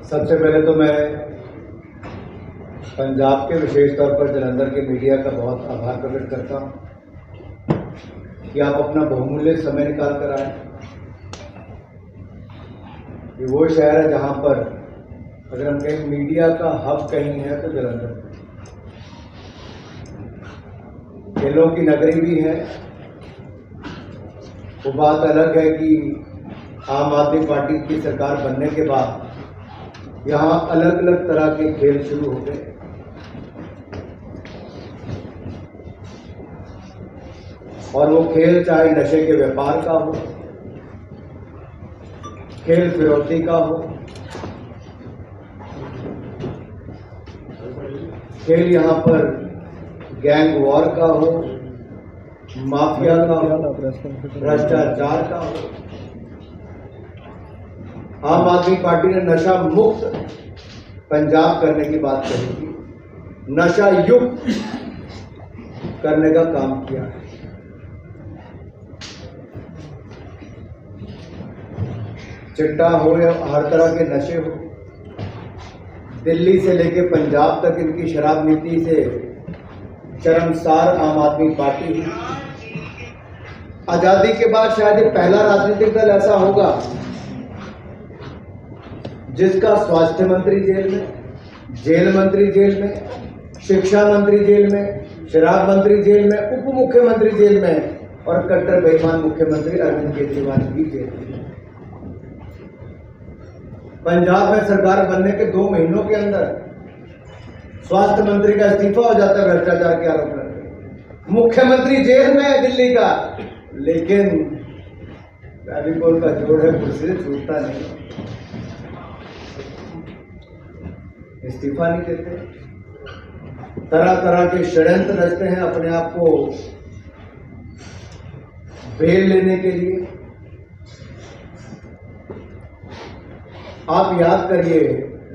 सबसे पहले तो मैं पंजाब के विशेष तौर पर जलंधर के मीडिया का बहुत आभार प्रकट करता हूं कि आप अपना बहुमूल्य समय निकाल कर आए। ये वो शहर है जहां पर अगर हम कहें मीडिया का हब कहीं है तो जलंधर, खेलों की नगरी भी है। वो बात अलग है कि आम आदमी पार्टी की सरकार बनने के बाद यहाँ अलग अलग तरह के खेल शुरू हो गए। और वो खेल चाहे नशे के व्यापार का हो, खेल फिरौती का हो, खेल यहाँ पर गैंग वॉर का हो, माफिया का हो, भ्रष्टाचार का हो। आम आदमी पार्टी ने नशा मुक्त पंजाब करने की बात कही थी, नशा युक्त करने का काम किया है। चिट्टा हो या हर तरह के नशे हो, दिल्ली से लेकर पंजाब तक इनकी शराब नीति से शर्मसार आम आदमी पार्टी है। आजादी के बाद शायद ये पहला राजनीतिक दल ऐसा होगा जिसका स्वास्थ्य मंत्री जेल में, जेल मंत्री जेल में, शिक्षा मंत्री जेल में, शराब मंत्री जेल में, उप मुख्यमंत्री जेल में और कट्टर बेईमान मुख्यमंत्री अरविंद केजरीवाल भी जेल में। पंजाब में सरकार बनने के 2 महीनों के अंदर स्वास्थ्य मंत्री का इस्तीफा हो जाता है भ्रष्टाचार के आरोप करके, मुख्यमंत्री जेल में है दिल्ली का, लेकिन फेविकोल का जोड़ है, कुर्सी से छूटता नहीं, इस्तीफा नहीं देते। तरह तरह के षड्यंत्र रचते हैं अपने आप को बेल लेने के लिए। आप याद करिए,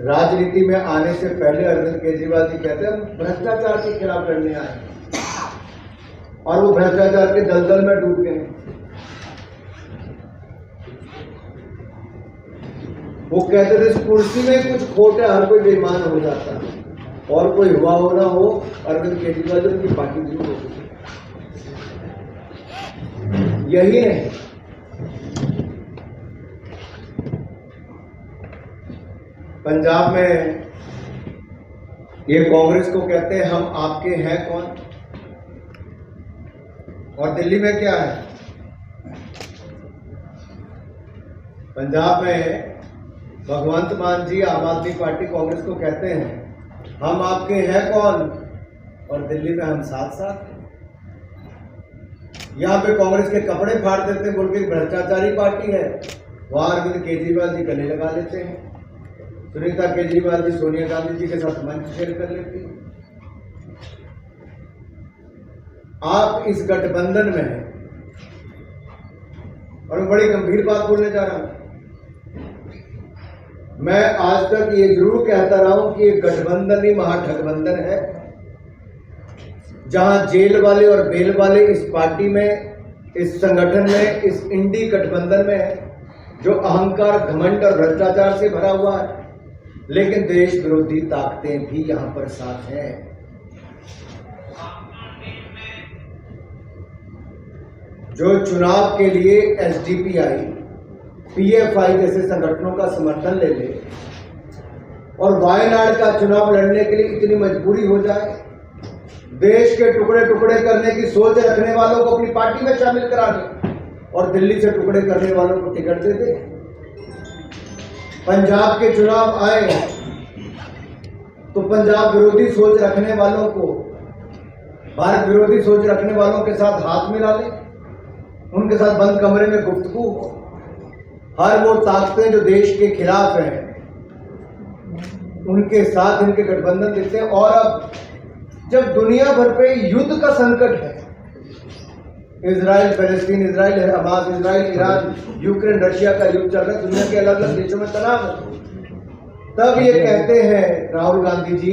राजनीति में आने से पहले अरविंद केजरीवाल जी कहते हैं हम भ्रष्टाचार के खिलाफ लड़ने आए, और वो भ्रष्टाचार के दलदल में डूब गए। वो कहते थे इस कुर्सी में कुछ खोट है, हर कोई बेईमान हो जाता है, और कोई हुआ हो ना हो, अरविंद केजरीवाल जी की पार्टी जरूर होती। यही नहीं, पंजाब में ये कांग्रेस को कहते हैं हम आपके हैं कौन, और दिल्ली में क्या है, पंजाब में भगवंत मान जी आम आदमी पार्टी कांग्रेस को कहते हैं हम आपके हैं कौन, और दिल्ली में हम साथ साथ हैं। यहां पे कांग्रेस के कपड़े फाड़ देते हैं, बोल के भ्रष्टाचारी पार्टी है, वहां अरविंद केजरीवाल जी गले लगा लेते हैं, सुनीता केजरीवाल जी सोनिया गांधी जी के साथ मंच शेयर कर लेती है। आप इस गठबंधन में हैं, और मैं बड़ी गंभीर बात बोलने जा रहा हूं। मैं आज तक ये जरूर कहता रहा हूं कि ये गठबंधन ही महागठबंधन है, जहां जेल वाले और बेल वाले इस पार्टी में, इस संगठन में, इस इंडी गठबंधन में है, जो अहंकार, घमंड और भ्रष्टाचार से भरा हुआ है, लेकिन देश विरोधी ताकतें भी यहां पर साथ हैं। जो चुनाव के लिए एसडीपीआई, पीएफआई जैसे संगठनों का समर्थन ले ले और वायनाड का चुनाव लड़ने के लिए इतनी मजबूरी हो जाए, देश के टुकड़े टुकड़े करने की सोच रखने वालों को अपनी पार्टी में शामिल करा दे और दिल्ली से टुकड़े करने वालों को टिकट दे दे। पंजाब के चुनाव आए तो पंजाब विरोधी सोच रखने वालों को, भारत विरोधी सोच रखने वालों के साथ हाथ मिला ले, उनके साथ बंद कमरे में गुफ्तगू हो। हर वो ताकतें जो देश के खिलाफ हैं, उनके साथ इनके गठबंधन दिखते हैं। और अब जब दुनिया भर पे युद्ध का संकट है, इजराइल फलस्तीन, Israel Hamas, Israel Iran, Ukraine Russia का युद्ध चल रहा है, दुनिया के अलग अलग देशों में तनाव है, तब ये कहते हैं राहुल गांधी जी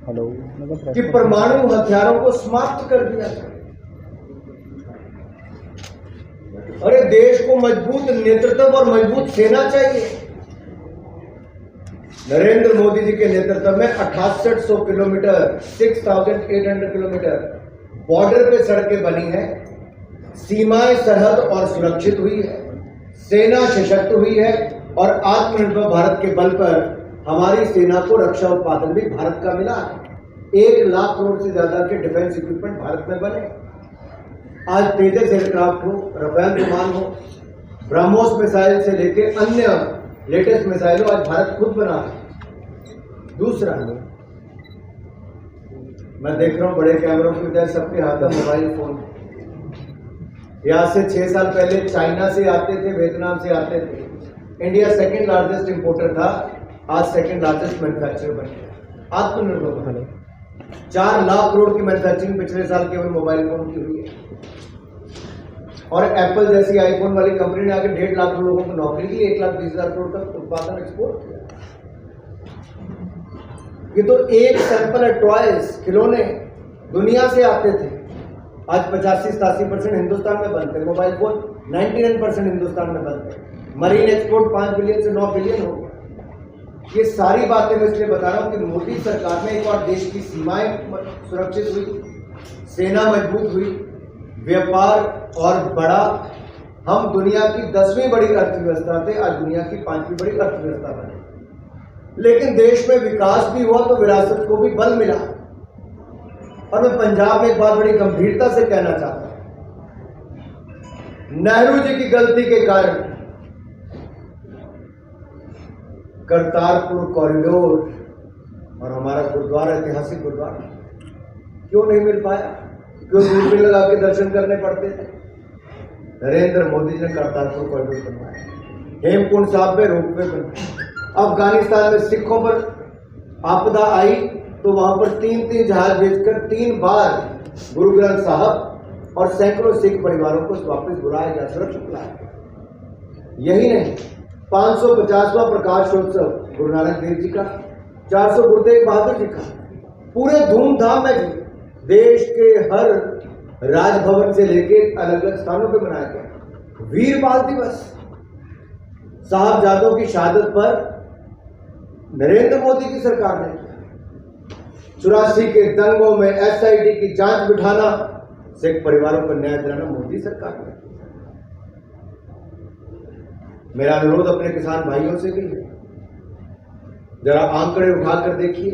कि परमाणु हथियारों को समाप्त कर दिया जाए। अरे देश को मजबूत नेतृत्व और मजबूत सेना चाहिए। नरेंद्र मोदी जी के नेतृत्व में 6800 किलोमीटर 6800 किलोमीटर बॉर्डर पे सड़कें बनी है, सीमाएं सरहद और सुरक्षित हुई है, सेना सशक्त हुई है और आत्मनिर्भर भारत के बल पर हमारी सेना को रक्षा उत्पादन भी भारत का मिला है। 1 लाख करोड़ से ज्यादा के डिफेंस इक्विपमेंट भारत में बने। आज तेजस एयरक्राफ्ट हो, राफेल विमान हो, ब्रह्मोस मिसाइल से लेके अन्य लेटेस्ट मिसाइलों आज भारत खुद बना है। दूसरा, मैं देख रहा हूं बड़े कैमरों की बजाय सबके हाथ में मोबाइल फोन। यहां से 6 साल पहले चाइना से आते थे, वियतनाम से आते थे। इंडिया सेकंड लार्जेस्ट इंपोर्टर था, आज सेकंड लार्जेस्ट मैन्युफैक्चरर बन गया। आत्मनिर्भर बने। 4 लाख करोड़ की मैन्युफैक्चरिंग पिछले साल केवल मोबाइल फोन की हुई है। और एप्पल जैसी आईफोन वाली कंपनी ने आके 1.5 लाख लोगों को नौकरी दी, 1,20,000 करोड़ का उत्पादन एक्सपोर्ट किया। ये तो एक सैंपल है। टॉयज, खिलौने दुनिया से आते थे, आज 85-87% हिंदुस्तान में बनते हैं। मोबाइल फोन 99% हिंदुस्तान में बनते हैं। मरीन एक्सपोर्ट 5 बिलियन से 9 बिलियन हो गया। ये सारी बातें मैं इसलिए बता रहा हूं कि मोदी सरकार में एक और देश की सीमाएं सुरक्षित हुई, सेना मजबूत हुई, व्यापार और बढ़ा। हम दुनिया की 10वीं बड़ी अर्थव्यवस्था थे, आज दुनिया की 5वीं बड़ी अर्थव्यवस्था बने। लेकिन देश में विकास भी हुआ तो विरासत को भी बल मिला। और मैं पंजाब में एक बात बड़ी गंभीरता से कहना चाहता हूं, नेहरू जी की गलती के कारण करतारपुर कॉरिडोर और हमारा गुरुद्वारा, ऐतिहासिक गुरुद्वारा क्यों नहीं मिल पाया? क्यों दूरबीन लगा के दर्शन करने पड़ते थे? नरेंद्र मोदी जी ने करतारपुर कॉरिडोर बनवाया, हेमकुंड साहब में रोपवे बनवाया। अफगानिस्तान में सिखों पर आपदा आई तो वहां पर 3-3 जहाज भेजकर 3 बार गुरु ग्रंथ साहब और सैकड़ों सिख परिवारों को वापस बुलाया गया, सुरक्षित लाया। यही नहीं, 550वां प्रकाशोत्सव गुरु नानक देव जी का, 400 गुरु तेग बहादुर जी का पूरे धूमधाम में देश के हर राजभवन से लेकर अलग अलग स्थानों पर मनाया गया। वीर बाल दिवस, साहबजादों की शहादत पर नरेंद्र मोदी की सरकार ने किया। 84 के दंगों में SIT की जांच बिठाना, सिख परिवारों को न्याय दिलाना मोदी सरकार ने किया। मेरा अनुरोध अपने किसान भाइयों से भी है, जरा आंकड़े उठाकर देखिए।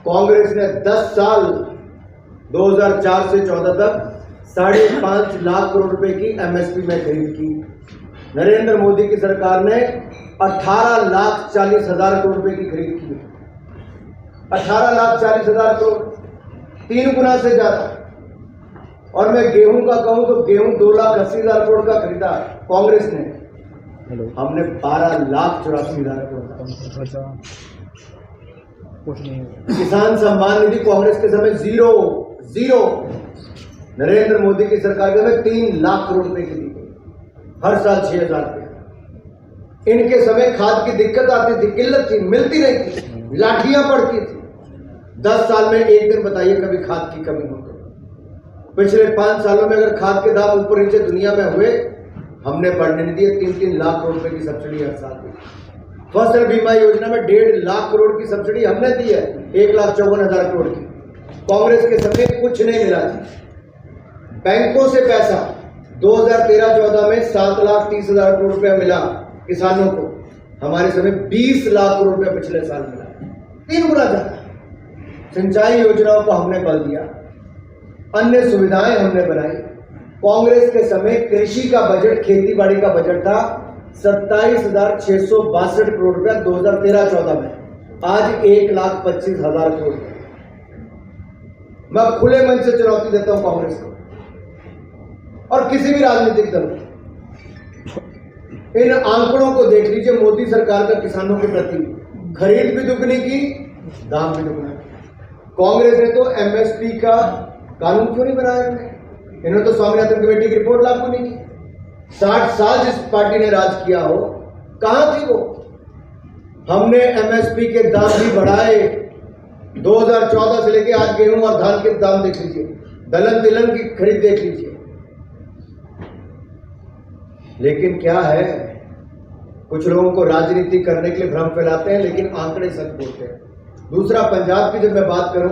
कांग्रेस ने 10 साल 2004 से 14 तक 5.5 लाख करोड़ रुपए की MSP में खरीद की। नरेंद्र मोदी की सरकार ने 18,40,000 करोड़ रुपए की खरीद की। 18,40,000 करोड़, 3 गुना से ज्यादा। और मैं गेहूं का कहूं तो गेहूं 2,80,000 करोड़ का खरीदा कांग्रेस ने, हमने 12,84,000 करोड़। किसान सम्मान निधि कांग्रेस के समय जीरो। नरेंद्र मोदी की सरकार के समय 3 लाख करोड़ रुपए की दी गई, हर साल 6,000 रुपए। इनके समय खाद की दिक्कत आती थी, किल्लत थी, मिलती नहीं थी, लाठियां पड़ती थी। 10 साल में एक दिन बताइए कभी खाद की कमी हो गई? पिछले 5 सालों में अगर खाद के दाम ऊपर नीचे दुनिया में हुए, हमने बढ़ने नहीं दिए। 3-3 लाख करोड़ रुपए की सब्सिडी हर साल दी। फसल बीमा योजना में 1.5 लाख करोड़ की सब्सिडी हमने दी है, 1,54,000 करोड़ की। कांग्रेस के समय कुछ नहीं मिला जी। बैंकों से पैसा 2013-14 में 7,30,000 करोड़ रुपया मिला किसानों को, हमारे समय 20 लाख करोड़ रुपया पिछले साल मिला, 3 गुना ज्यादा। सिंचाई योजनाओं को हमने बल दिया, अन्य सुविधाएं हमने बनाई। कांग्रेस के समय कृषि का बजट, खेती बाड़ी का बजट था 27,662 करोड़ रुपया 2013-14 में, आज 1,25,000 करोड़। मैं खुले मन से चुनौती देता हूं कांग्रेस को और किसी भी राजनीतिक दल को। इन आंकड़ों को देख लीजिए। मोदी सरकार का किसानों के प्रति खरीद भी दुगनी की, दाम भी दुगना किया। कांग्रेस ने तो MSP का कानून क्यों नहीं बनाया? इन्होंने तो स्वामीनाथन कमेटी की रिपोर्ट लागू नहीं की। 60 साल जिस पार्टी ने राज किया हो, कहां थी वो? हमने MSP के दाम भी बढ़ाए। 2014 से लेके आज गेहूं और धान के दाम देख लीजिए, दलहन तिलहन की खरीद देख लीजिए। लेकिन क्या है, कुछ लोगों को राजनीति करने के लिए भ्रम फैलाते हैं, लेकिन आंकड़े सच बोलते हैं। दूसरा, पंजाब की जब मैं बात करूं,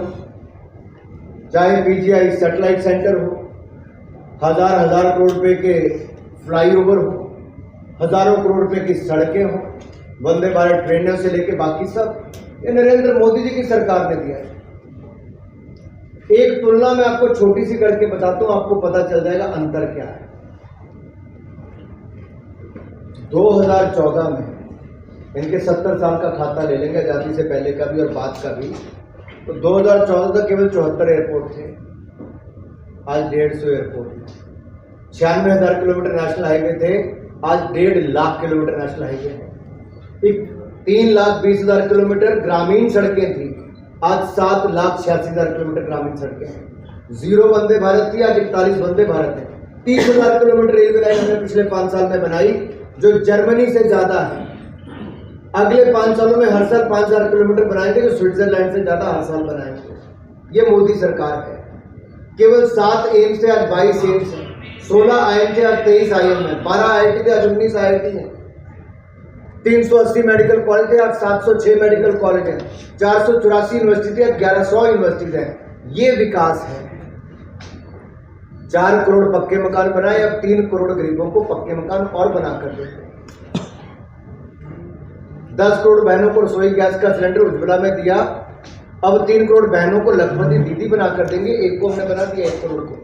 चाहे पीजीआई सैटेलाइट सेंटर हो, हजार करोड़ रुपए के फ्लाईओवर हो, हजारों करोड़ रुपए की सड़कें हो, वंदे भारत ट्रेनों से लेके बाकी सब, ये नरेंद्र मोदी जी की सरकार ने दिया है। एक तुलना मैं आपको छोटी सी करके बताता हूं, आपको पता चल जाएगा अंतर क्या है। 2014 में इनके 70 साल का खाता ले लेंगे, आजादी से पहले का भी और बाद का भी, तो 2014 तक केवल 74 एयरपोर्ट थे, आज 150 एयरपोर्ट हैं। 96,000 किलोमीटर नेशनल हाईवे थे, आज 1.5 लाख किलोमीटर नेशनल हाईवे है। 3,20,000 किलोमीटर ग्रामीण सड़कें थी, आज 7,86,000 किलोमीटर ग्रामीण सड़कें हैं। 0 वंदे भारत थी, आज 41 वंदे भारत है। 30,000 किलोमीटर रेलवे लाइन हमने पिछले 5 साल में बनाई, जो जर्मनी से ज्यादा है। अगले 5 सालों में हर साल 5,000 किलोमीटर बनाएंगे, जो स्विट्जरलैंड से ज्यादा हर साल बनाएंगे। ये मोदी सरकार है। केवल 7 एम्स थे, आज 22 एम्स है। 16 IIM थे, आज 23 IIM है। 12 IIT थे, आज 19 IIT है। 380 मेडिकल कॉलेज थे, आज 706 मेडिकल कॉलेज है। 484 यूनिवर्सिटी थे, आज 1100 यूनिवर्सिटीज है। ये विकास है। 4 करोड़ पक्के मकान बनाए, अब 3 करोड़ गरीबों को पक्के मकान और बनाकर देते हैं। 10 करोड़ बहनों को रसोई गैस का सिलेंडर उज्ज्वला में दिया, अब 3 करोड़ बहनों को लखपति दीदी बनाकर देंगे। एक को हमने बना दिया 1 करोड़ को।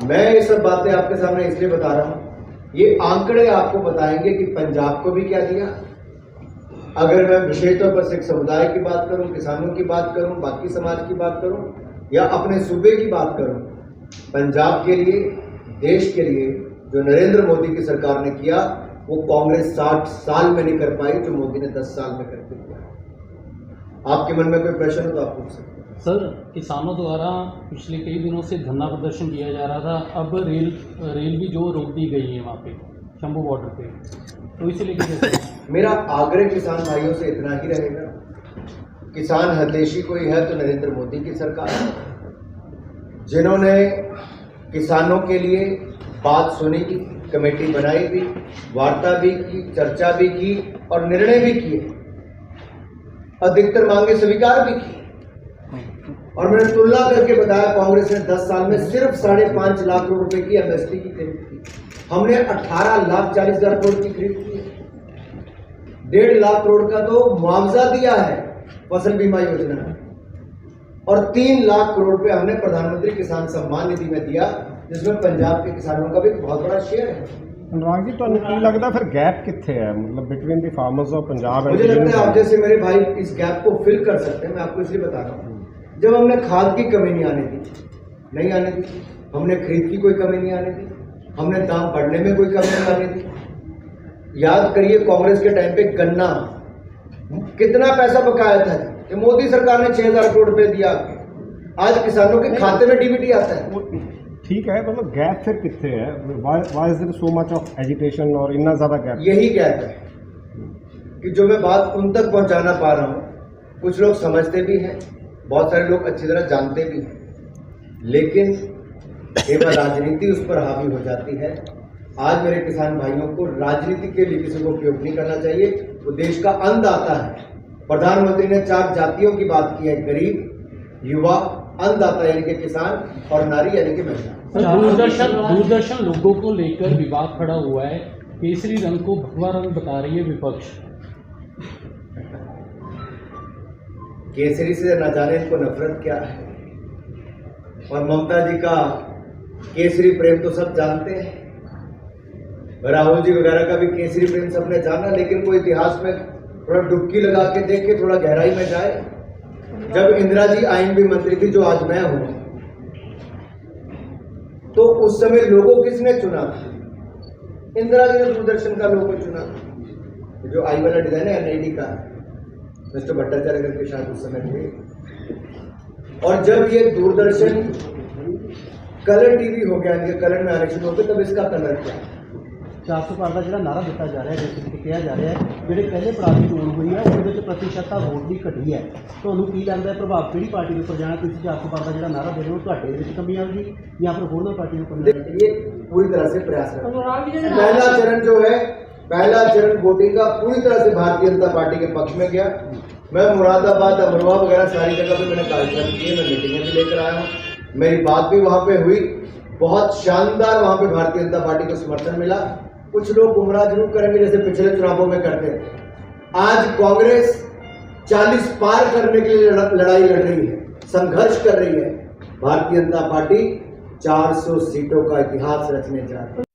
मैं ये सब बातें आपके सामने इसलिए बता रहा हूं, ये आंकड़े आपको बताएंगे कि पंजाब को भी क्या दिया। अगर मैं विशेष तौर पर सिख समुदाय की बात करूं, किसानों की बात करूं, बाकी समाज की बात करूं या अपने सूबे की बात करूं, पंजाब के लिए, देश के लिए जो नरेंद्र मोदी की सरकार ने किया, वो कांग्रेस 60 साल में नहीं कर पाई, जो मोदी ने 10 साल में करके दिया। आपके मन में कोई प्रश्न हो तो आप पूछ सकते हैं। सर, किसानों द्वारा पिछले कई दिनों से धरना प्रदर्शन किया जा रहा था, अब रेल भी जो रोक दी गई है वहाँ पे शंभू बॉर्डर पे, तो इसीलिए कैसे? मेरा आग्रह किसान भाइयों से इतना ही रहेगा, किसान हितैषी कोई है तो नरेंद्र मोदी की सरकार है, जिन्होंने किसानों के लिए बात सुनी की, कमेटी बनाई भी, वार्ता भी की, चर्चा भी की और निर्णय भी किए, अधिकतर मांगे स्वीकार भी की। और मैंने तुलना करके बताया, कांग्रेस ने 10 साल में सिर्फ 5.5 लाख करोड़ रुपए की एमएसपी की खरीद की, हमने 18,40,000 करोड़ की खरीद की है। 1.5 लाख करोड़ का तो मुआवजा दिया है फसल बीमा योजना में, और 3 लाख करोड़ रुपए हमने प्रधानमंत्री किसान सम्मान निधि में दिया, जिसमें पंजाब के किसानों का भी बहुत बड़ा शेयर है। अनुराग जी, तो की लगता फिर गैप कितने है, मतलब between the farmers of Punjab? मुझे लगता है आप जैसे मेरे भाई इस गैप को फिल कर सकते हैं। मैं आपको इसलिए बता रहा हूँ, जब हमने खाद की कमी नहीं आने दी, हमने खरीद की कोई कमी नहीं आने दी, हमने दाम बढ़ने में कोई कमी नहीं आने दी। याद करिए, कांग्रेस के टाइम पे गन्ना कितना पैसा बकाया था, कि मोदी सरकार ने 6,000 करोड़ रुपए दिया, आज किसानों के खाते में डीबीटी आता है। ठीक है, मतलब गैप फिर कितने है? Why is there so much of agitation और इतना ज्यादा गैप? यही गैप है कि जो मैं बात उन तक पहुंचाना पा रहा हूं, कुछ लोग समझते भी हैं, बहुत सारे लोग अच्छी तरह जानते भी हैं, लेकिन केवल राजनीति उस पर हावी हो जाती है। आज मेरे किसान भाइयों को राजनीति के लिए किसी को उपयोग नहीं करना चाहिए, वो देश का अन्नदाता है। प्रधानमंत्री ने 4 जातियों की बात की है, गरीब, युवा, अन्नदाता यानी कि किसान और नारी यानी कि महिला। दूरदर्शन लोगों को लेकर विवाद खड़ा हुआ है, केसरी रंग को भगवा रंग बता रही है विपक्ष। केसरी से न जाने इनको नफरत क्या है, और ममता जी का केसरी प्रेम तो सब जानते हैं, राहुल जी वगैरह का भी केसरी प्रेम सबने जाना, लेकिन कोई इतिहास में थोड़ा डुबकी लगा के देखे, थोड़ा गहराई में जाए। जब इंदिरा जी आईएनबी मंत्री थी, जो आज मैं हूं, तो उस समय लोगों किसने चुना था? इंदिरा जी ने दूरदर्शन का लोगो चुना, जो आई वाला डिजाइन है एनआईडी का, मिस्टर भट्टाचार्य करके शायद उस समय थे। और जब ये दूरदर्शन कलर टीवी हो गया, इनके कलर में आरक्षण हो गया, तब इसका कलर क्या है? 400 ਪਾਰ ਦਾ ਜਿਹੜਾ ਨਾਰਾ ਦਿੱਤਾ ਜਾ ਰਿਹਾ ਜਿਸ ਵਿੱਚ ਕਿਹਾ ਜਾ ਰਿਹਾ ਹੈ ਜਿਹੜੇ ਪਹਿਲੇ ਪੜਾਅ ਦੀ ਚੋਣ ਹੋਈ ਹੈ ਉਹਦੇ ਵਿੱਚ ਪ੍ਰਤੀਸ਼ਤਤਾ ਵੋਟ ਦੀ ਘਟੀ ਹੈ। ਤੁਹਾਨੂੰ ਕੀ ਲੱਗਦਾ ਹੈ ਪ੍ਰਭਾਵ ਕਿਹੜੀ ਪਾਰਟੀ ਦੇ ਉੱਪਰ ਜਾਣਾ? ਤੁਸੀਂ 400 ਪਾਰ ਦਾ ਜਿਹੜਾ ਨਾਰਾ ਦੇ ਰਹੇ ਹੋ ਤੁਹਾਡੇ ਵਿੱਚ ਕਮੀ ਆਊਗੀ ਜਾਂ ਫਿਰ ਹੋਰਨਾਂ ਪਾਰਟੀਆਂ ਨੂੰ ਕਮੀ ਆਊਗੀ? ये पूरी तरह से प्रयास करें। पहला चरण जो है, पहला चरण वोटिंग का पूरी तरह से भारतीय जनता पार्टी के पक्ष में गया। मैं मुरादाबाद, अमरोहा वगैरह सारी जगह पे मैंने कार्यक्रम किए, मैं मीटिंगें भी लेकर आया हूँ, मेरी बात भी वहाँ पे हुई, बहुत शानदार वहाँ पे भारतीय जनता पार्टी को समर्थन मिला। कुछ लोग गुमराह जरूर करेंगे जैसे पिछले चुनावों में करते थे। आज कांग्रेस 40 पार करने के लिए लड़ाई लड़ रही है, संघर्ष कर रही है। भारतीय जनता पार्टी 400 सीटों का इतिहास रचने जा रही है।